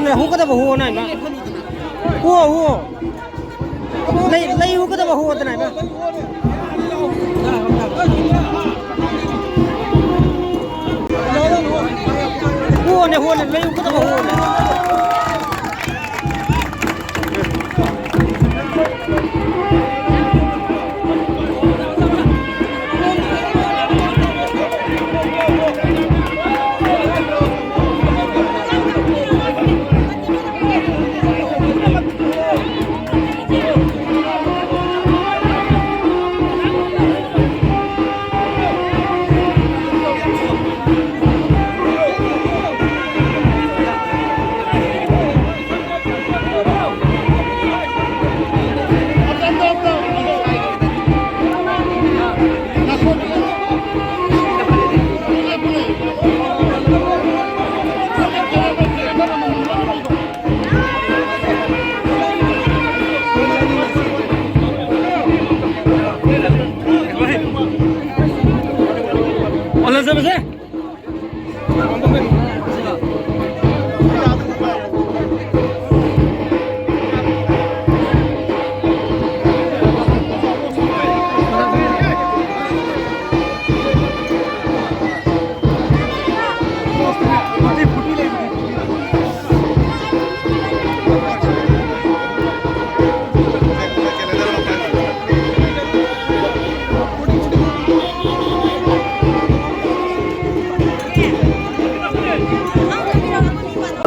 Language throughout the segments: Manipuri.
này hú cái đó hú này mà hú lấy hú cái đó hú thế này mà hú này lấy hú cái đó hú này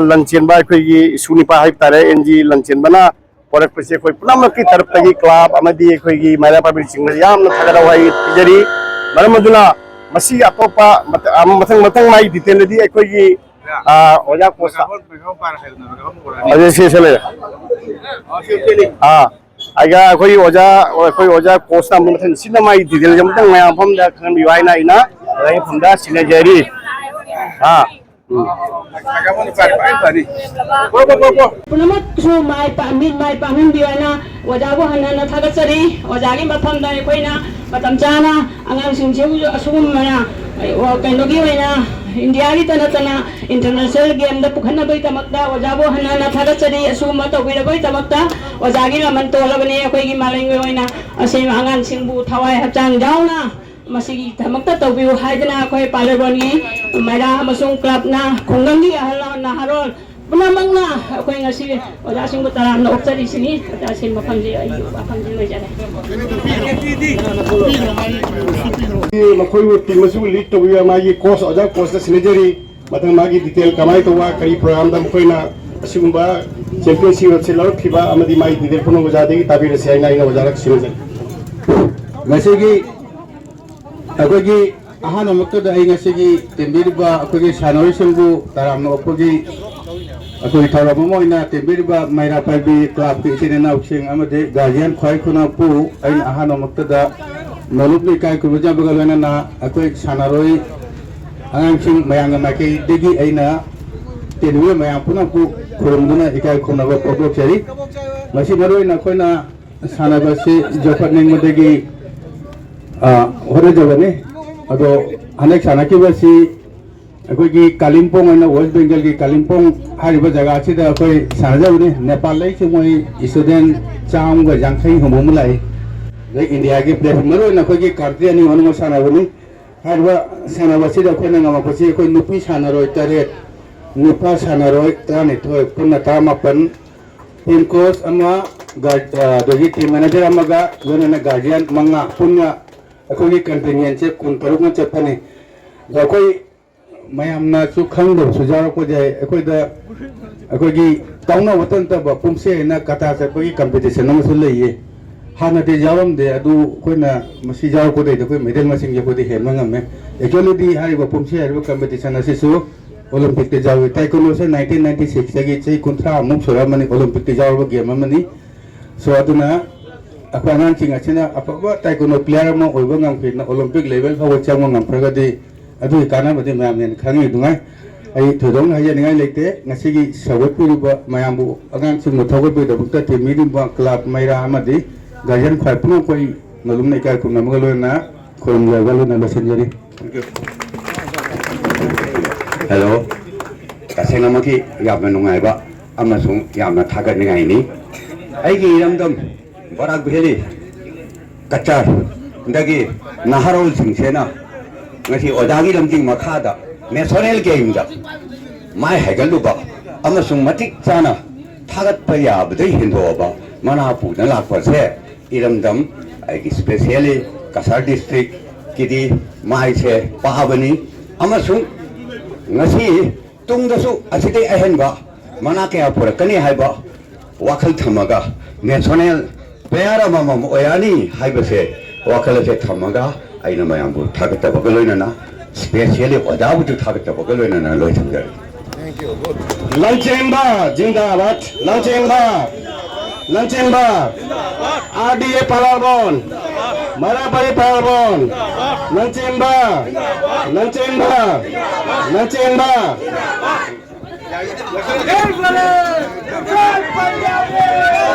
लंचेन bye कोई सुनिपा हाइप तारे एनजी लंचेन बना पौरक पसे कोई पुनम की तरफ तगी क्लब अमदी कोई मायला पाबिल चिंग याम न थगरा वाई पिजरी मरम मदुना मसी अतोपा मथंग मथंग माई डिटेल दी कोई ओजा कोसा अजय से चले हां आइगा कोई ओजा कोसा मथंग सिना माई डिटेल जमतंग माया फम दा खन बिवाइना इना रही फमदा सिनेजरी हां पुनमक सु माय पामिन बिवाना ओजाबो हनना थागचरी ओजागी मफमदा एकोइना मतम चाना अंगाम सिंगसेबु असुगुमना कैनोगी वैना इंडिया की तना इंटरनेशनल गेम द पुखनबई तमक्ता ओजाबो हनना थागचरी असुगुम तौबिरबई तमक्ता ओजागी रमन तोलबने एकोइगी मालंग वैना असे अंगाम सिंगबु थवाय हचांग जाउना मसीगी धमकता तौबिउ हाइदना अखोय पालरोनी मैरा मसुंग क्लबना खुंगंगी अहला नहारोल पुनमंगना अखोय ngasi ओजासिंगबु तरामना ओक्चरिसिनी ओजासिन मफंजे अई मफंजे लइजाने मखोय टीम मसु लीड तौबिया मागी कोच ओजा कोच दा सिनेजरी मथंग मागी डिटेल कमाई तौवा करी प्रोग्राम दा मखोयना असिगुंबा चैंपियनशिप से लौरखिबा अमदी माई डिटेल पुनो ओजादेगी ताबिरसे आइना इना ओजारक सिनेजरी ngasi अखोगी अहान मक्तदा आई ngasi तेंबिरबा अखोगी सानोरी सिंगबु तारामनो अखोगी अखोगी थाराम मोइना तेंबिरबा मायरा पाइबी क्लब के इसेना उसिंग अमदे गार्जियन खय खुना पु आई अहान मक्तदा नलुबनि काय कुबजा बगलना ना अखोई सानारोई आंगसिंग मयांग माके देगी आइना तेनुवे मयांग पुना पु खुरमदुना इकाय खुनाबा पब्लिकरी मसी मरोई ना खोइना सानाबासे जफरनिंग मदेगी होरजबने अदो हनेक सानाकिबसी अखोगी कालिम्पोंग अना वेस्ट बेंगल की कालिम्पोंग हारिबा जगह सिदा अखोई सानाजबने नेपाल लै सिमोई स्टूडेंट चांग ग जांखै हमोमलाय दै इंडिया की प्लेटफॉर्म मरो ना अखोगी कांट्री अनि मनमो सानाबने हारिबा सानाबासिदा अखोइना ngamakosi अखोई नुपि सानारोय तरे नुपा सानारोय तानिथोय पुन्ना तामापन टीम कोच अमा दोगी टीम मैनेजर अमगा जोनना गार्जियन मंगा पुन्ना अखोगी कंटिन्यूएंस से कुन तरुक न चपने अखोई मयामना सु खंगदो सुजारो को जाय अखोगी ताउना वतन तब पुमसे ना कथा से कोई कंपटीशन न सुन लइए हाना ते जावम दे अदु कोइना मसी जारो को दे कोई मेडल मसिंग जे को दे हेम ngame एक्चुअली दी हारिबो पुमसे हारिबो कंपटीशन असिसु ओलंपिक ते जावे ताइकोंडो से 1996 तगी चै कुंथ्रा मुक सोरा मनि ओलंपिक ते जावो गेम मनि सो अदुना अखवानान चिंग अचिना अफबा ताइकोंडो प्लेयर म ओइबो ngam फिना ओलंपिक लेवल फाव चांग ngam प्रगति अदु काना बदे मैम ने खंगी दुंगाय ai thudong haja ningai lekte ngasi gi sawat pi ba mayambu agang sing muthagot pi dabukta te mirim ba club maira amadi gajan khai puno koi nalum nei kai kum namagalo na khom jagalo na basenjari hello kaseng amaki yamna nungai ba amasung yamna thagat ningai ni ai gi ramdam barak bheli kachar ndagi naharol sing sena ngasi odagi lamjing makhada national game da mai haigaluba amasung matik chana thagat pa yabdai hindoba manapu na lakpa se iramdam ai specially kasar district kidi mai se pahabani amasung ngasi tungdasu asite ahenba mana ke apura kani haiba wakhal thamaga national player amam oyani haibase wakhal se thamaga aina mayambu thagata bagaloina na specially wadabu to thagata bagaloina na loi thamjar thank you lanchemba jindabad lanchemba RDA Palabon Marapari Palabon lanchemba Jai Punjab